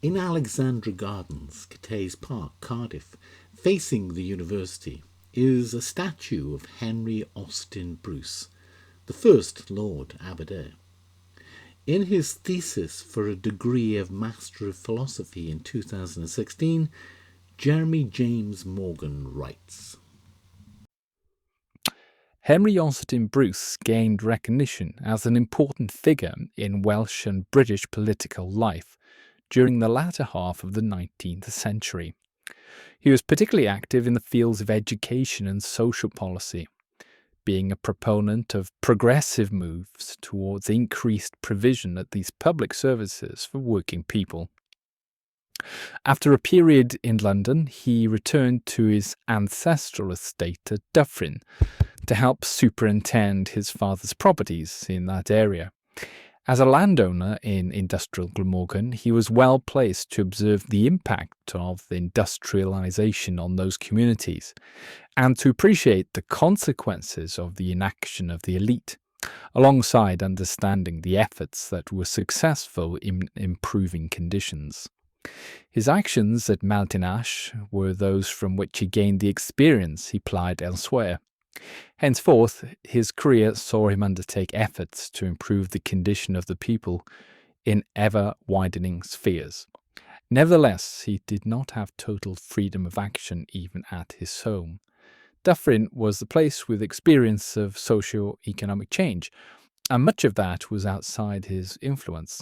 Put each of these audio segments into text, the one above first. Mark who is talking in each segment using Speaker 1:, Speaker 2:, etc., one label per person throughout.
Speaker 1: In Alexandra Gardens, Cathays Park, Cardiff, facing the university, is a statue of Henry Austin Bruce, the first Lord Aberdare. In his thesis for a degree of Master of Philosophy in 2016, Jeremy James Morgan writes,
Speaker 2: Henry Austin Bruce gained recognition as an important figure in Welsh and British political life during the latter half of the 19th century. He was particularly active in the fields of education and social policy, being a proponent of progressive moves towards increased provision of these public services for working people. After a period in London, he returned to his ancestral estate at Duffryn to help superintend his father's properties in that area. As a landowner in industrial Glamorgan, he was well placed to observe the impact of the industrialisation on those communities and to appreciate the consequences of the inaction of the elite, alongside understanding the efforts that were successful in improving conditions. His actions at Maltinash were those from which he gained the experience he applied elsewhere. Henceforth, his career saw him undertake efforts to improve the condition of the people in ever-widening spheres. Nevertheless, he did not have total freedom of action even at his home. Dyffryn was the place with experience of socio-economic change, and much of that was outside his influence.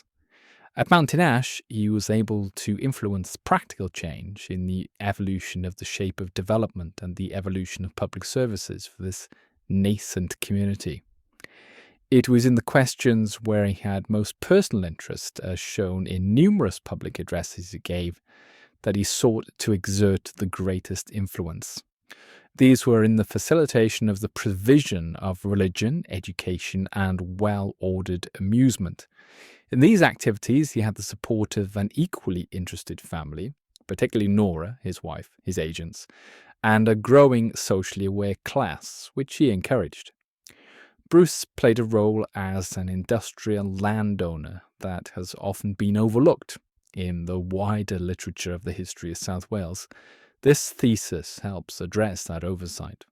Speaker 2: At Maltinash, he was able to influence practical change in the evolution of the shape of development and the evolution of public services for this nascent community. It was in the questions where he had most personal interest, as shown in numerous public addresses he gave, that he sought to exert the greatest influence. These were in the facilitation of the provision of religion, education, and well-ordered amusement. In these activities, he had the support of an equally interested family, particularly Nora, his wife, his agents, and a growing socially aware class, which he encouraged. Bruce played a role as an industrial landowner that has often been overlooked in the wider literature of the history of South Wales. This thesis helps address that oversight.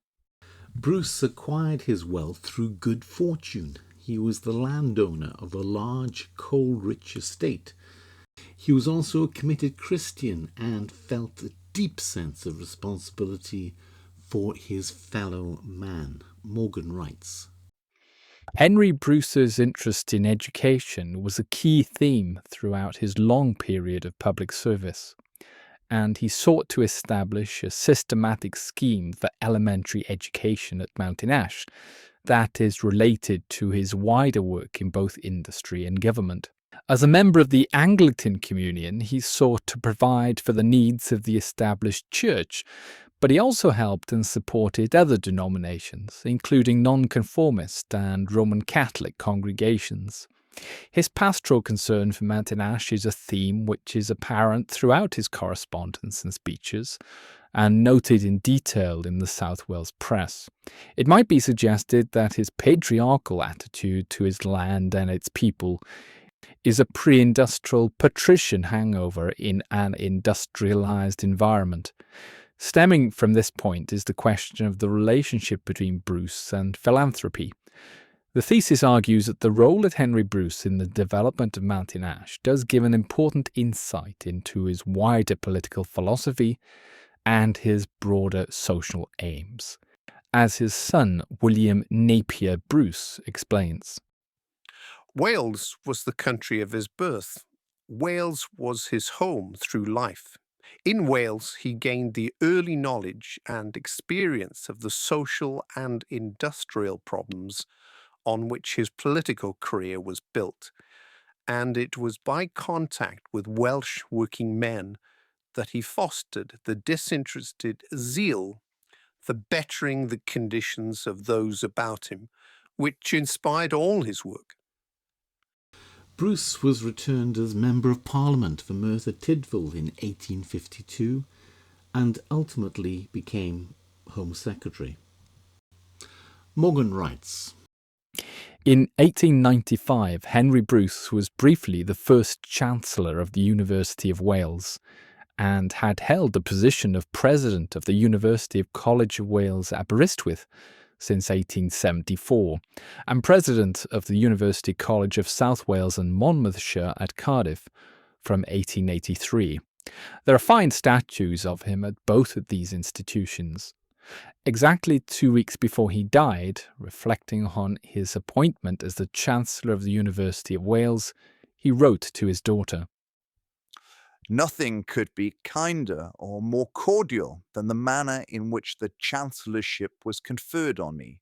Speaker 1: Bruce acquired his wealth through good fortune. He was the landowner of a large coal-rich estate. He was also a committed Christian and felt a deep sense of responsibility for his fellow man. Morgan writes,
Speaker 2: Henry Bruce's interest in education was a key theme throughout his long period of public service, and he sought to establish a systematic scheme for elementary education at Maltinash that is related to his wider work in both industry and government. As a member of the Anglican Communion, he sought to provide for the needs of the established church, but he also helped and supported other denominations, including nonconformist and Roman Catholic congregations. His pastoral concern for Maltinash is a theme which is apparent throughout his correspondence and speeches, and noted in detail in the South Wales press. It might be suggested that his patriarchal attitude to his land and its people is a pre-industrial patrician hangover in an industrialised environment. Stemming from this point is the question of the relationship between Bruce and philanthropy. The thesis argues that the role of Henry Bruce in the development of Maltinash does give an important insight into his wider political philosophy and his broader social aims. As his son, William Napier Bruce, explains,
Speaker 3: Wales was the country of his birth. Wales was his home through life. In Wales, he gained the early knowledge and experience of the social and industrial problems on which his political career was built, and it was by contact with Welsh working men that he fostered the disinterested zeal for bettering the conditions of those about him, which inspired all his work.
Speaker 1: Bruce was returned as Member of Parliament for Merthyr Tydfil in 1852 and ultimately became Home Secretary. Morgan writes,
Speaker 2: In 1895, Henry Bruce was briefly the first Chancellor of the University of Wales and had held the position of President of the University of College of Wales, Aberystwyth, since 1874, and President of the University College of South Wales and Monmouthshire at Cardiff from 1883. There are fine statues of him at both of these institutions. Exactly 2 weeks before he died, reflecting on his appointment as the Chancellor of the University of Wales, he wrote to his daughter,
Speaker 4: "Nothing could be kinder or more cordial than the manner in which the chancellorship was conferred on me.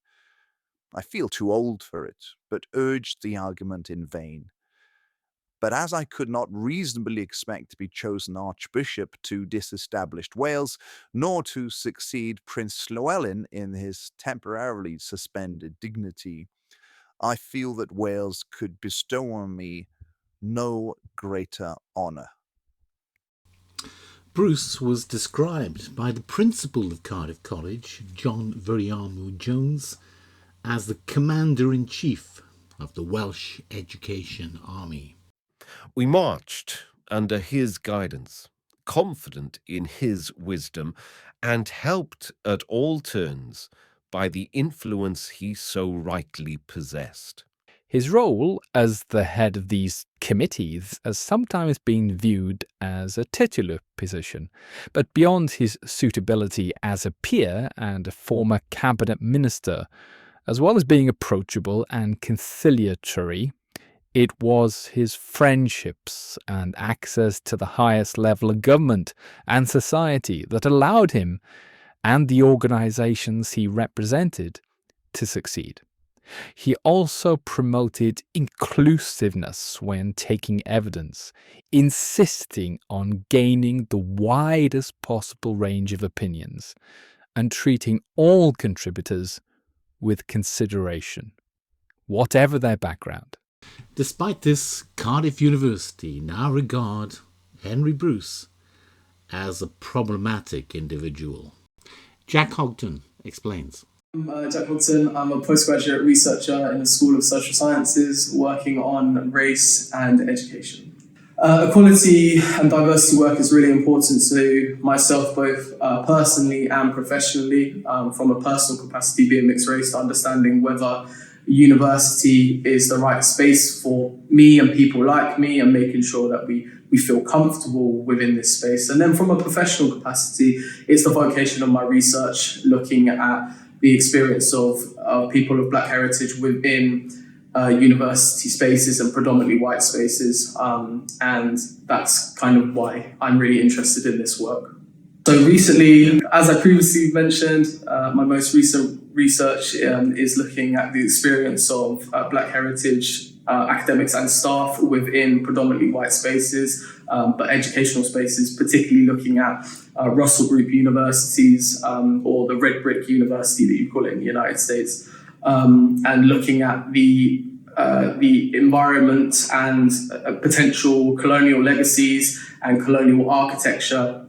Speaker 4: I feel too old for it, but urged the argument in vain. But as I could not reasonably expect to be chosen Archbishop to disestablished Wales, nor to succeed Prince Llywelyn in his temporarily suspended dignity, I feel that Wales could bestow on me no greater honour."
Speaker 1: Bruce was described by the principal of Cardiff College, John Viriamu Jones, as the Commander-in-Chief of the Welsh Education Army.
Speaker 5: We marched under his guidance, confident in his wisdom, and helped at all turns by the influence he so rightly possessed.
Speaker 2: His role as the head of these committees has sometimes been viewed as a titular position, but beyond his suitability as a peer and a former cabinet minister, as well as being approachable and conciliatory, it was his friendships and access to the highest level of government and society that allowed him and the organisations he represented to succeed. He also promoted inclusiveness when taking evidence, insisting on gaining the widest possible range of opinions and treating all contributors with consideration, whatever their background.
Speaker 1: Despite this, Cardiff University now regard Henry Bruce as a problematic individual. Jack Hogton explains.
Speaker 6: I'm Jack Hogton. I'm a postgraduate researcher in the School of Social Sciences working on race and education. Equality and diversity work is really important to myself, both personally and professionally, from a personal capacity being mixed race to understanding whether university is the right space for me and people like me and making sure that we feel comfortable within this space. And then from a professional capacity, it's the vocation of my research looking at the experience of people of Black heritage within university spaces and predominantly white spaces. And that's kind of why I'm really interested in this work. So recently, as I previously mentioned, my most recent research is looking at the experience of Black heritage academics and staff within predominantly white spaces, but educational spaces, particularly looking at Russell Group universities or the Red Brick University that you call it in the United States, and looking at the environment and potential colonial legacies and colonial architecture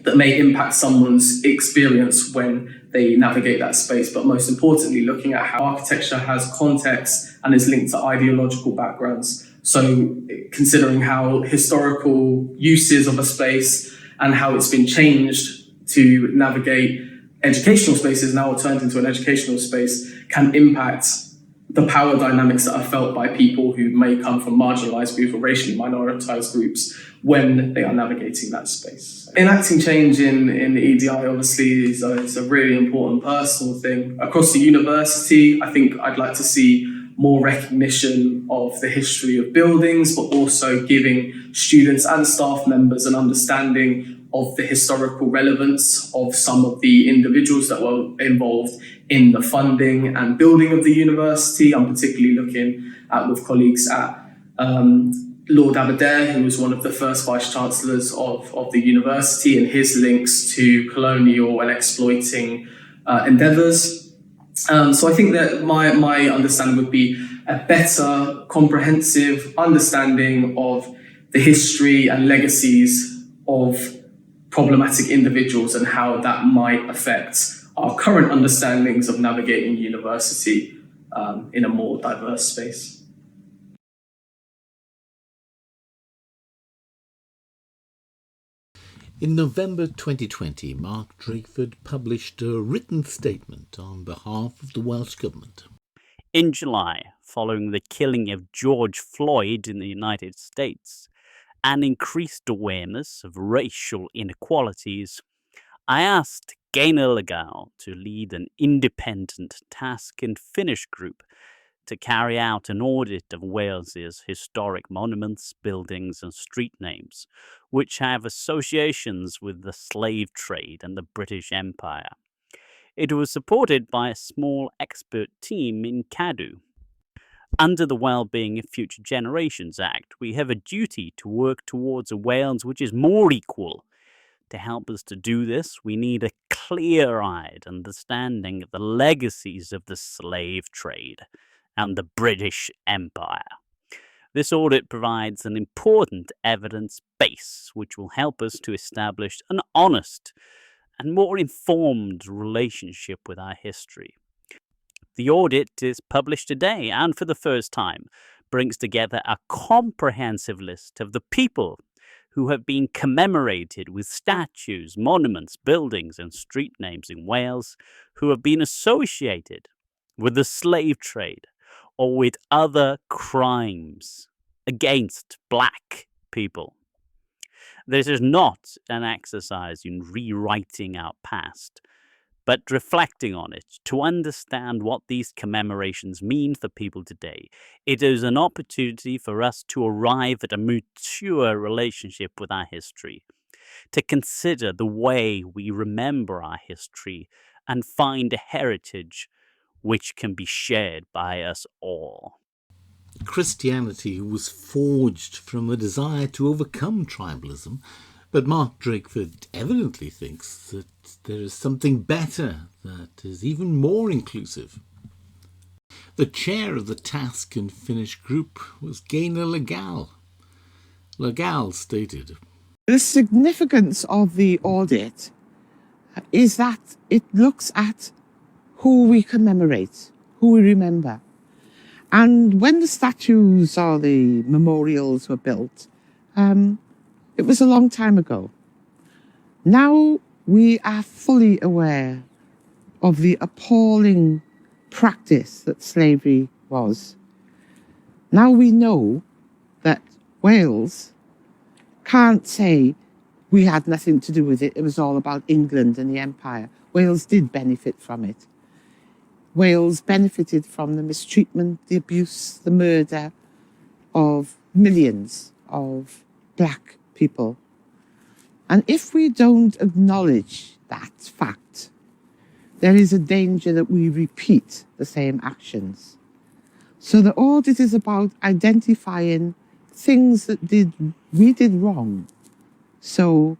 Speaker 6: that may impact someone's experience when they navigate that space, but most importantly, looking at how architecture has context and is linked to ideological backgrounds. So considering how historical uses of a space and how it's been changed to navigate educational spaces, now turned into an educational space, can impact the power dynamics that are felt by people who may come from marginalised groups or racially minoritized groups when they are navigating that space. Enacting change in the EDI obviously is a really important personal thing. Across the university, I think I'd like to see more recognition of the history of buildings, but also giving students and staff members an understanding of the historical relevance of some of the individuals that were involved in the funding and building of the university. I'm particularly looking at with colleagues at Lord Aberdare, who was one of the first vice-chancellors of the university, and his links to colonial and exploiting endeavours. So I think that my understanding would be a better comprehensive understanding of the history and legacies of problematic individuals and how that might affect our current understandings of navigating university in a more diverse space.
Speaker 1: In November 2020, Mark Drakeford published a written statement on behalf of the Welsh Government.
Speaker 7: In July, following the killing of George Floyd in the United States and increased awareness of racial inequalities, I asked Gaynor Legall to lead an independent task and finish group to carry out an audit of Wales's historic monuments, buildings and street names, which have associations with the slave trade and the British Empire. It was supported by a small expert team in Cadw. Under the Wellbeing of Future Generations Act, we have a duty to work towards a Wales which is more equal. To help us to do this, we need a clear-eyed understanding of the legacies of the slave trade and the British Empire. This audit provides an important evidence base which will help us to establish an honest and more informed relationship with our history. The audit is published today and for the first time brings together a comprehensive list of the people who have been commemorated with statues, monuments, buildings and street names in Wales who have been associated with the slave trade or with other crimes against black people. This is not an exercise in rewriting our past, but reflecting on it to understand what these commemorations mean for people today. It is an opportunity for us to arrive at a mature relationship with our history, to consider the way we remember our history and find a heritage which can be shared by us all.
Speaker 1: Christianity was forged from a desire to overcome tribalism, but Mark Drakeford evidently thinks that there is something better that is even more inclusive. The chair of the task and finish group was Gaynor Legall. Legall stated,
Speaker 8: "The significance of the audit is that it looks at who we commemorate, who we remember. And when the statues or the memorials were built, it was a long time ago. Now we are fully aware of the appalling practice that slavery was. Now we know that Wales can't say we had nothing to do with it. It was all about England and the Empire. Wales did benefit from it. Wales benefited from the mistreatment, the abuse, the murder of millions of black people. And if we don't acknowledge that fact, there is a danger that we repeat the same actions. So the audit is about identifying things that we did wrong. So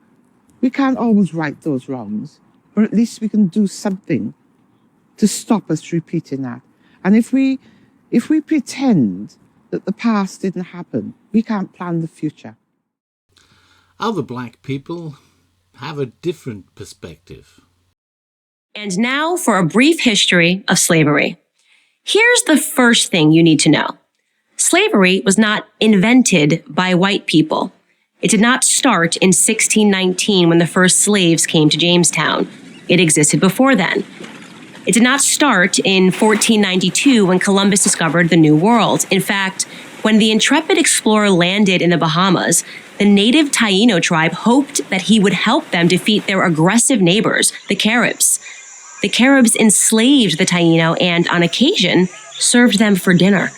Speaker 8: we can't always right those wrongs, but at least we can do something to stop us repeating that. And if we pretend that the past didn't happen, we can't plan the future.
Speaker 1: Other black people have a different perspective.
Speaker 9: And now for a brief history of slavery. Here's the first thing you need to know. Slavery was not invented by white people. It did not start in 1619 when the first slaves came to Jamestown. It existed before then. It did not start in 1492 when Columbus discovered the New World. In fact, when the intrepid explorer landed in the Bahamas, the native Taino tribe hoped that he would help them defeat their aggressive neighbors, the Caribs. The Caribs enslaved the Taino and, on occasion, served them for dinner.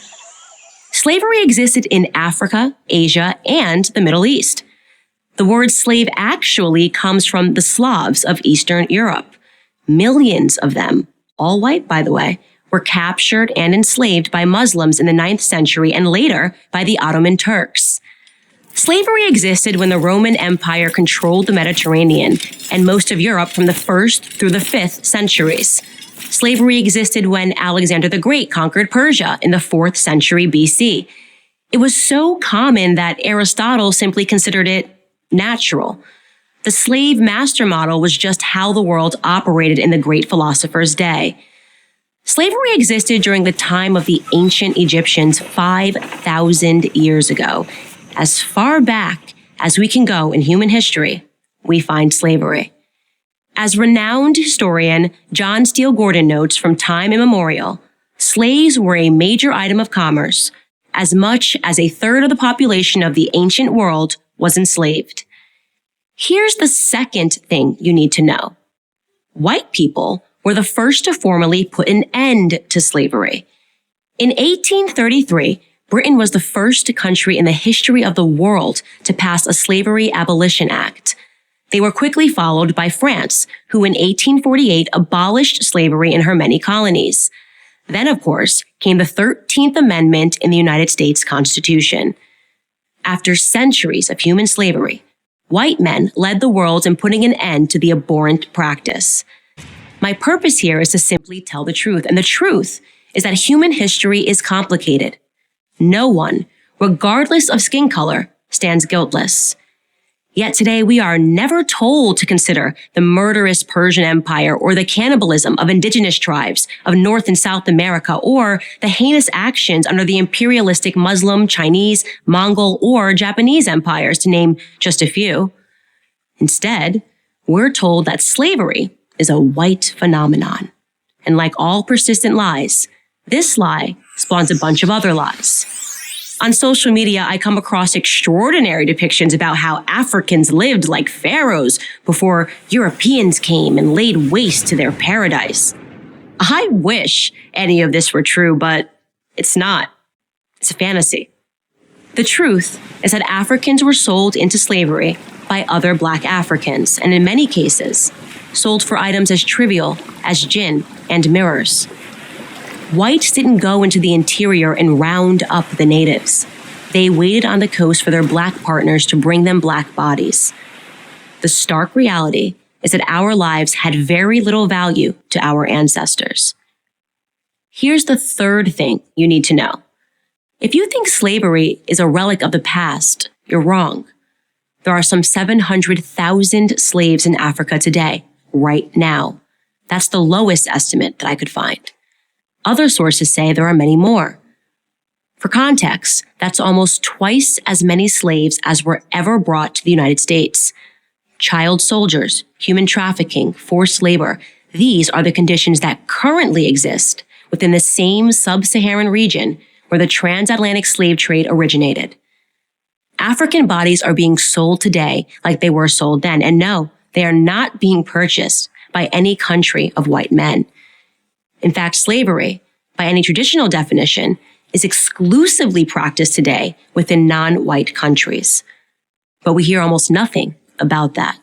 Speaker 9: Slavery existed in Africa, Asia, and the Middle East. The word slave actually comes from the Slavs of Eastern Europe. Millions of them, all white by the way, were captured and enslaved by Muslims in the 9th century and later by the Ottoman Turks. Slavery existed when the Roman Empire controlled the Mediterranean and most of Europe from the 1st through the 5th centuries. Slavery existed when Alexander the Great conquered Persia in the 4th century BC. It was so common that Aristotle simply considered it natural. The slave master model was just how the world operated in the great philosopher's day. Slavery existed during the time of the ancient Egyptians 5,000 years ago. As far back as we can go in human history, we find slavery. As renowned historian John Steele Gordon notes from time immemorial, slaves were a major item of commerce. As much as a third of the population of the ancient world was enslaved. Here's the second thing you need to know. White people were the first to formally put an end to slavery. In 1833, Britain was the first country in the history of the world to pass a Slavery Abolition Act. They were quickly followed by France, who in 1848 abolished slavery in her many colonies. Then, of course, came the 13th Amendment in the United States Constitution. After centuries of human slavery, white men led the world in putting an end to the abhorrent practice. My purpose here is to simply tell the truth, and the truth is that human history is complicated. No one, regardless of skin color, stands guiltless. Yet today we are never told to consider the murderous Persian Empire or the cannibalism of indigenous tribes of North and South America or the heinous actions under the imperialistic Muslim, Chinese, Mongol, or Japanese empires, to name just a few. Instead, we're told that slavery is a white phenomenon. And like all persistent lies, this lie spawns a bunch of other lies. On social media, I come across extraordinary depictions about how Africans lived like pharaohs before Europeans came and laid waste to their paradise. I wish any of this were true, but it's not. It's a fantasy. The truth is that Africans were sold into slavery by other Black Africans, and in many cases, sold for items as trivial as gin and mirrors. Whites didn't go into the interior and round up the natives. They waited on the coast for their Black partners to bring them Black bodies. The stark reality is that our lives had very little value to our ancestors. Here's the third thing you need to know. If you think slavery is a relic of the past, you're wrong. There are some 700,000 slaves in Africa today, right now. That's the lowest estimate that I could find. Other sources say there are many more. For context, that's almost twice as many slaves as were ever brought to the United States. Child soldiers, human trafficking, forced labor, these are the conditions that currently exist within the same sub-Saharan region where the transatlantic slave trade originated. African bodies are being sold today like they were sold then, and no, they are not being purchased by any country of white men. In fact, slavery, by any traditional definition, is exclusively practiced today within non-white countries. But we hear almost nothing about that.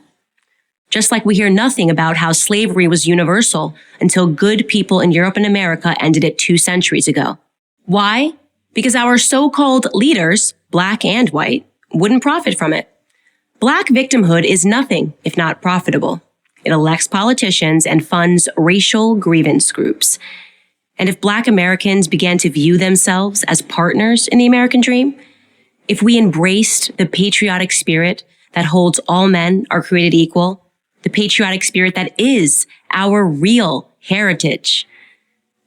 Speaker 9: Just like we hear nothing about how slavery was universal until good people in Europe and America ended it 2 centuries ago. Why? Because our so-called leaders, Black and white, wouldn't profit from it. Black victimhood is nothing if not profitable. It elects politicians and funds racial grievance groups. And if Black Americans began to view themselves as partners in the American dream, if we embraced the patriotic spirit that holds all men are created equal, the patriotic spirit that is our real heritage,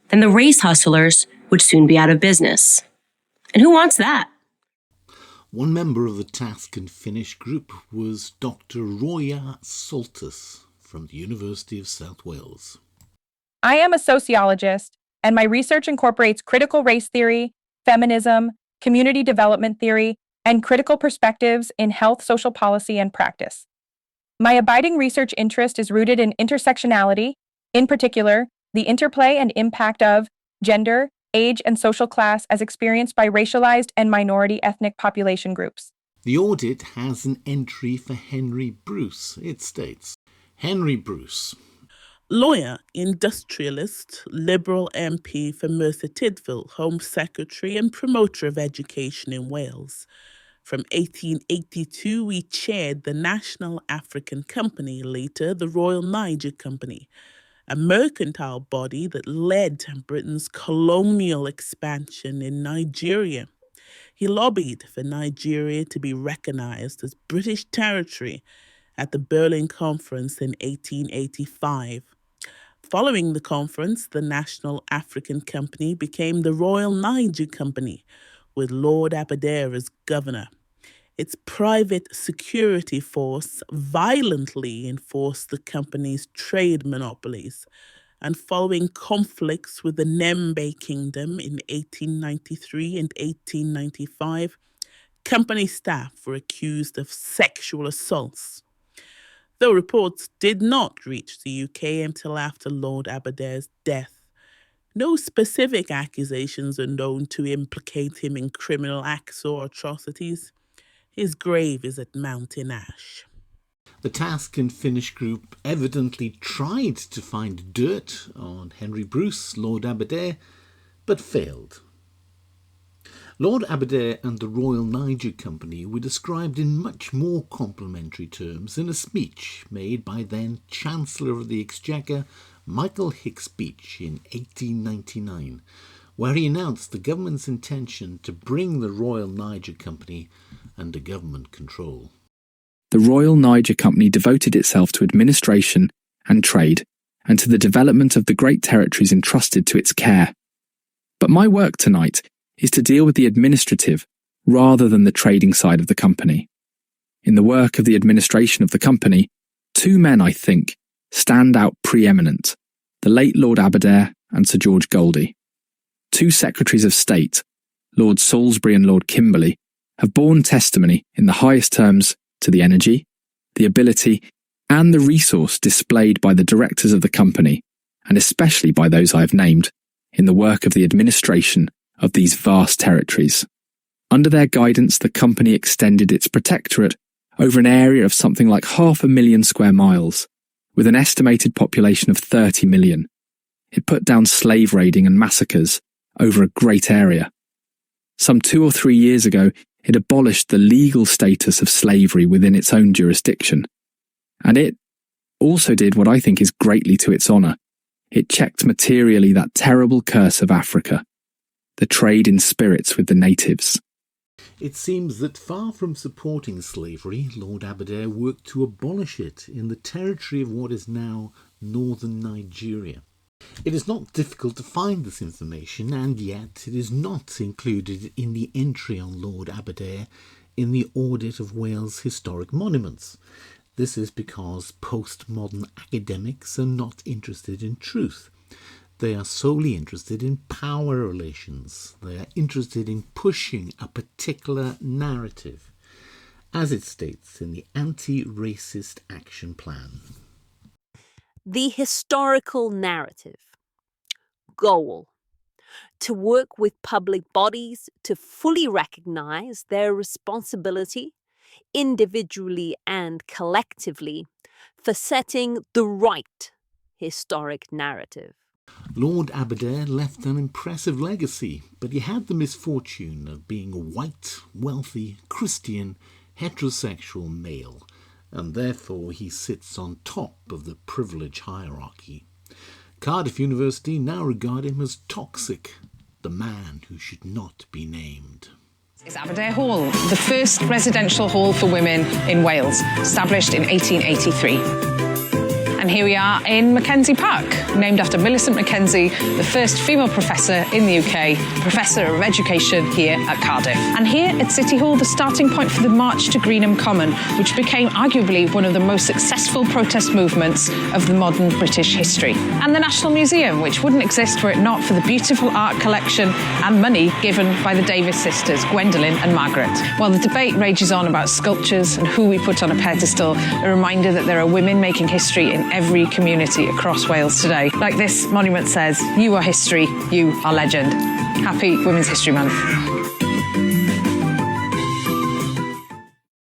Speaker 9: then the race hustlers would soon be out of business. And who wants that?
Speaker 1: One member of the Task and Finish group was Dr. Roiyah Saltus from the University of South Wales.
Speaker 10: I am a sociologist, and my research incorporates critical race theory, feminism, community development theory, and critical perspectives in health, social policy, and practice. My abiding research interest is rooted in intersectionality, in particular, the interplay and impact of gender, age, and social class as experienced by racialized and minority ethnic population groups.
Speaker 1: The Audit has an entry for Henry Bruce. It states, Henry Bruce,
Speaker 11: lawyer, industrialist, Liberal MP for Merthyr Tydfil, Home Secretary and promoter of education in Wales. From 1882, he chaired the National African Company, later the Royal Niger Company, a mercantile body that led Britain's colonial expansion in Nigeria. He lobbied for Nigeria to be recognized as British territory at the Berlin Conference in 1885. Following the conference, the National African Company became the Royal Niger Company, with Lord Aberdare as governor. Its private security force violently enforced the company's trade monopolies, and following conflicts with the Nembe Kingdom in 1893 and 1895, company staff were accused of sexual assaults. Though reports did not reach the UK until after Lord Aberdare's death, no specific accusations are known to implicate him in criminal acts or atrocities. His grave is at Mountain Ash.
Speaker 1: The Task and Finish group evidently tried to find dirt on Henry Bruce, Lord Aberdare, but failed. Lord Aberdare and the Royal Niger Company were described in much more complimentary terms in a speech made by then Chancellor of the Exchequer, Michael Hicks Beach, in 1899, where he announced the government's intention to bring the Royal Niger Company under government control.
Speaker 2: The Royal Niger Company devoted itself to administration and trade and to the development of the great territories entrusted to its care. But my work tonight is to deal with the administrative rather than the trading side of the company. In the work of the administration of the company, two men, I think, stand out preeminent, the late Lord Aberdare and Sir George Goldie. Two Secretaries of State, Lord Salisbury and Lord Kimberley, have borne testimony in the highest terms to the energy, the ability, and the resource displayed by the directors of the company, and especially by those I have named, in the work of the administration of these vast territories. Under their guidance, the company extended its protectorate over an area of something like 500,000 square miles, with an estimated population of 30 million. It put down slave raiding and massacres over a great area. Some 2 or 3 years ago, it abolished the legal status of slavery within its own jurisdiction. And it also did what I think is greatly to its honour. It checked materially that terrible curse of Africa, the trade in spirits with the natives.
Speaker 1: It seems that far from supporting slavery, Lord Aberdare worked to abolish it in the territory of what is now northern Nigeria. It is not difficult to find this information, and yet it is not included in the entry on Lord Aberdare in the Audit of Wales Historic Monuments. This is because postmodern academics are not interested in truth. They are solely interested in power relations. They are interested in pushing a particular narrative, as it states in the Anti-Racist Action Plan.
Speaker 12: The historical narrative. Goal: to work with public bodies to fully recognise their responsibility, individually and collectively, for setting the right historic narrative.
Speaker 1: Lord Aberdare left an impressive legacy, but he had the misfortune of being a white, wealthy, Christian, heterosexual male, and therefore he sits on top of the privilege hierarchy. Cardiff University now regard him as toxic, the man who should not be named.
Speaker 13: Is Aberdare Hall, the first residential hall for women in Wales, established in 1883. And here we are in Mackenzie Park, named after Millicent Mackenzie, the first female professor in the UK, Professor of Education here at Cardiff. And here at City Hall, the starting point for the March to Greenham Common, which became arguably one of the most successful protest movements of the modern British history. And the National Museum, which wouldn't exist were it not for the beautiful art collection and money given by the Davis sisters, Gwendolyn and Margaret. While the debate rages on about sculptures and who we put on a pedestal, a reminder that there are women making history in every community across Wales today. Like this monument says, you are history, you are legend. Happy Women's History Month.